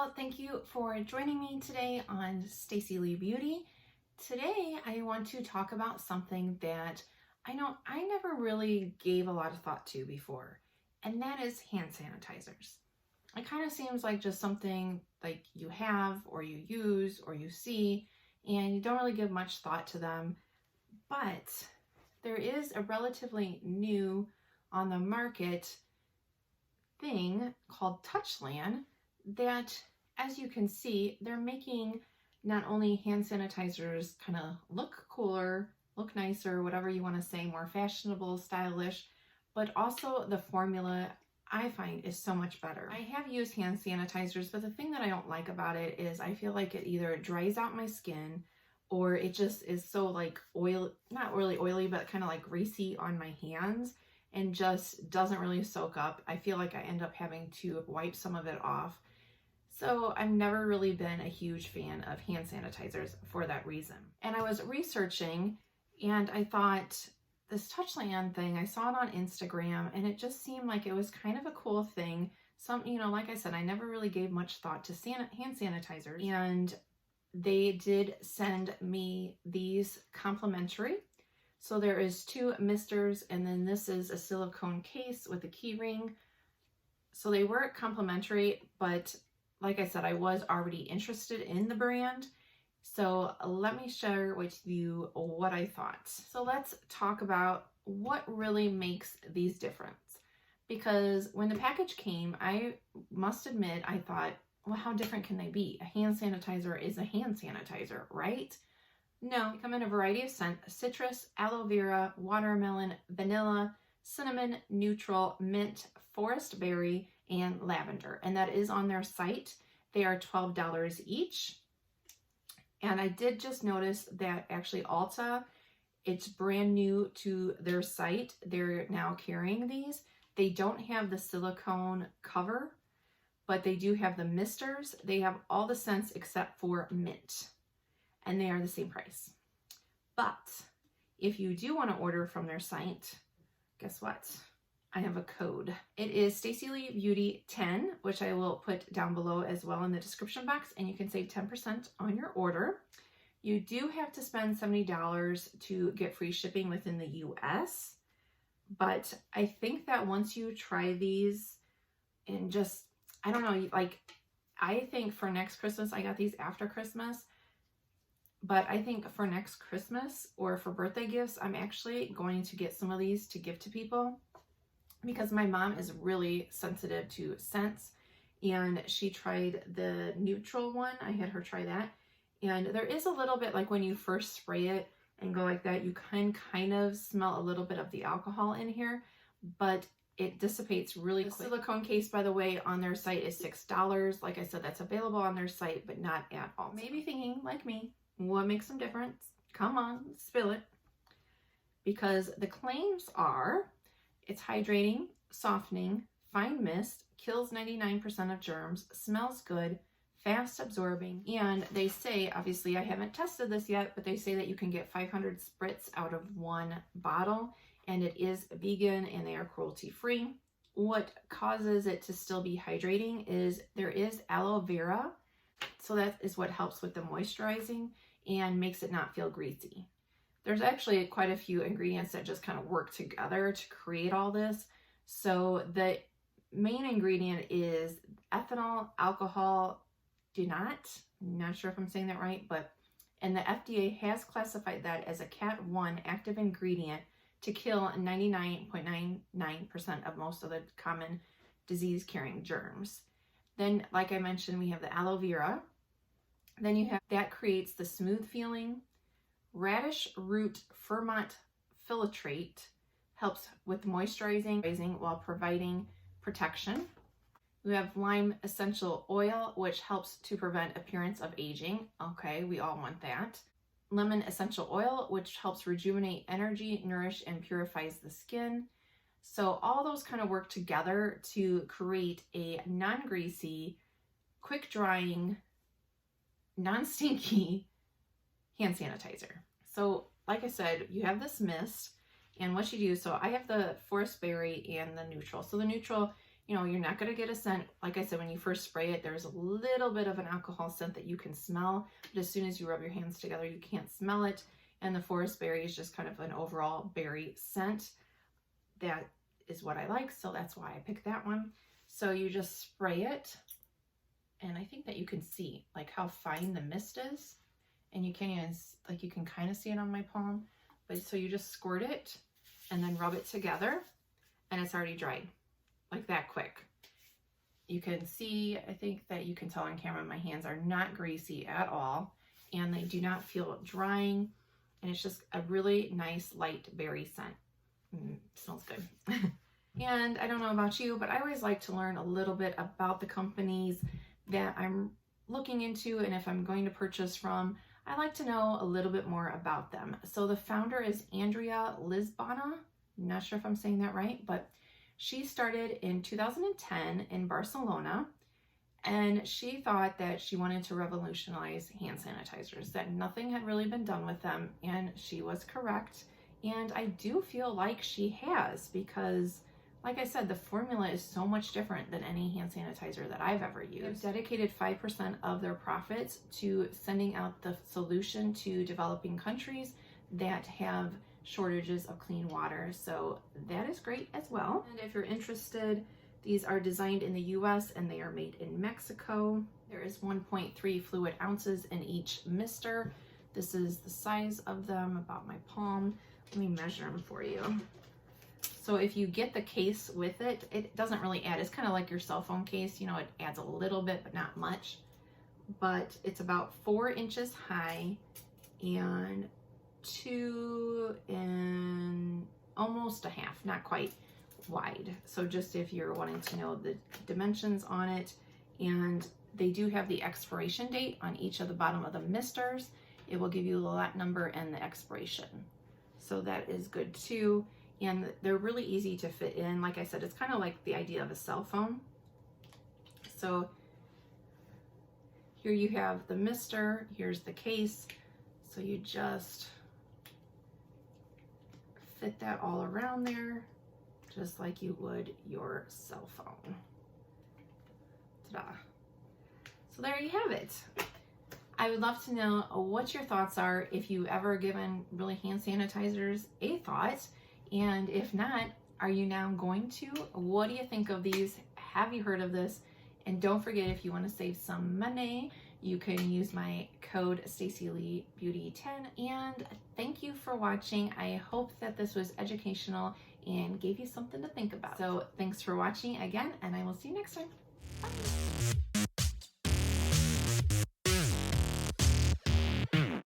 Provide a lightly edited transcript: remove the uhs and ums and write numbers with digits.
Well, thank you for joining me today on Stacy Lee Beauty. Today, I want to talk about something that I know I never really gave a lot of thought to before, and that is hand sanitizers. It kind of seems like just something like you have or you use or you see, and you don't really give much thought to them. But there is a relatively new on the market thing called Touchland that, as you can see, they're making not only hand sanitizers kind of look cooler, look nicer, whatever you want to say, more fashionable, stylish, but also the formula I find is so much better. I have used hand sanitizers, but the thing that I don't like about it is I feel like it either dries out my skin or it just is so like oil, not really oily, but kind of like greasy on my hands and just doesn't really soak up. I feel like I end up having to wipe some of it off. So I've never really been a huge fan of hand sanitizers for that reason. And I was researching and I thought this Touchland thing, I saw it on Instagram and it just seemed like it was kind of a cool thing. Like I said, I never really gave much thought to hand sanitizers, and they did send me these complimentary. So there is 2 misters and then this is a silicone case with a key ring. So they were complimentary, but like I said, I was already interested in the brand. So let me share with you what I thought. So let's talk about what really makes these different. Because when the package came, I must admit, I thought, well, how different can they be? A hand sanitizer is a hand sanitizer, right? No, they come in a variety of scents: citrus, aloe vera, watermelon, vanilla, cinnamon, neutral, mint, forest berry, and lavender. And that is on their site. They are $12 each. And I did just notice that actually Ulta, it's brand new to their site. They're now carrying these. They don't have the silicone cover, but they do have the misters. They have all the scents except for mint, and they are the same price. But if you do want to order from their site, guess what? I have a code. It is Stacy Lee Beauty 10, which I will put down below as well in the description box, and you can save 10% on your order. You do have to spend $70 to get free shipping within the US, but I think that once you try these and just, I don't know, like, I think for next Christmas, I got these after Christmas, but I think for next Christmas or for birthday gifts, I'm actually going to get some of these to give to people, because my mom is really sensitive to scents, and she tried the neutral one. I had her try that, and there is a little bit, like when you first spray it and go like that, you can kind of smell a little bit of the alcohol in here, but it dissipates really quick. The silicone case, by the way, on their site is $6. Like I said, that's available on their site, but not at all. Maybe thinking like me, what makes them different? Come on, spill it. Because the claims are, it's hydrating, softening, fine mist, kills 99% of germs, smells good, fast absorbing, and they say, obviously I haven't tested this yet, but they say that you can get 500 spritz out of 1 bottle, and it is vegan and they are cruelty free. What causes it to still be hydrating is there is aloe vera, so that is what helps with the moisturizing and makes it not feel greasy. There's actually quite a few ingredients that just kind of work together to create all this. So the main ingredient is ethanol, alcohol, I'm not sure if I'm saying that right, and the FDA has classified that as a Cat 1 active ingredient to kill 99.99% of most of the common disease-carrying germs. Then, like I mentioned, we have the aloe vera. Then you have, that creates the smooth feeling. Radish root ferment filtrate helps with moisturizing while providing protection. We have lime essential oil, which helps to prevent appearance of aging. Okay, we all want that. Lemon essential oil, which helps rejuvenate energy, nourish, and purifies the skin. So all those kind of work together to create a non-greasy, quick drying, non-stinky hand sanitizer. So like I said, you have this mist, and what you do, so I have the forest berry and the neutral. So the neutral You know, you're not going to get a scent. Like I said, when you first spray it, there's a little bit of an alcohol scent that you can smell, but as soon as you rub your hands together, you can't smell it. And the forest berry is just kind of an overall berry scent. That is what I like, so that's why I picked that one. So you just spray it, and I think that you can see like how fine the mist is, and you can't even, like, you can kind of see it on my palm, but so you just squirt it and then rub it together, and it's already dried, like that quick. You can see, I think that you can tell on camera, my hands are not greasy at all, and they do not feel drying, and it's just a really nice light berry scent. Smells good. And I don't know about you, but I always like to learn a little bit about the companies that I'm looking into, and if I'm going to purchase from, I like to know a little bit more about them. So the founder is Andrea Lisbona. I'm not sure if I'm saying that right, but she started in 2010 in Barcelona, and she thought that she wanted to revolutionize hand sanitizers, that nothing had really been done with them, and she was correct. And I do feel like she has, because like I said, the formula is so much different than any hand sanitizer that I've ever used. They've dedicated 5% of their profits to sending out the solution to developing countries that have shortages of clean water. So that is great as well. And if you're interested, these are designed in the US and they are made in Mexico. There is 1.3 fluid ounces in each mister. This is the size of them, about my palm. Let me measure them for you. So if you get the case with it, it doesn't really add. It's kind of like your cell phone case. You know, it adds a little bit, but not much. But it's about 4 inches high and 2 and almost a half, not quite, wide. So just if you're wanting to know the dimensions on it, and they do have the expiration date on each of the bottom of the misters. It will give you the lot number and the expiration. So that is good too. And they're really easy to fit in. Like I said, it's kind of like the idea of a cell phone. So here you have the mister, here's the case. So you just fit that all around there, just like you would your cell phone. Ta-da. So there you have it. I would love to know what your thoughts are, if you ever given really hand sanitizers a thought, and if not, are you now going to? What do you think of these? Have you heard of this? And don't forget, if you want to save some money, you can use my code StacyLeeBeauty10. And thank you for watching. I hope that this was educational and gave you something to think about. So thanks for watching again, and I will see you next time. Bye.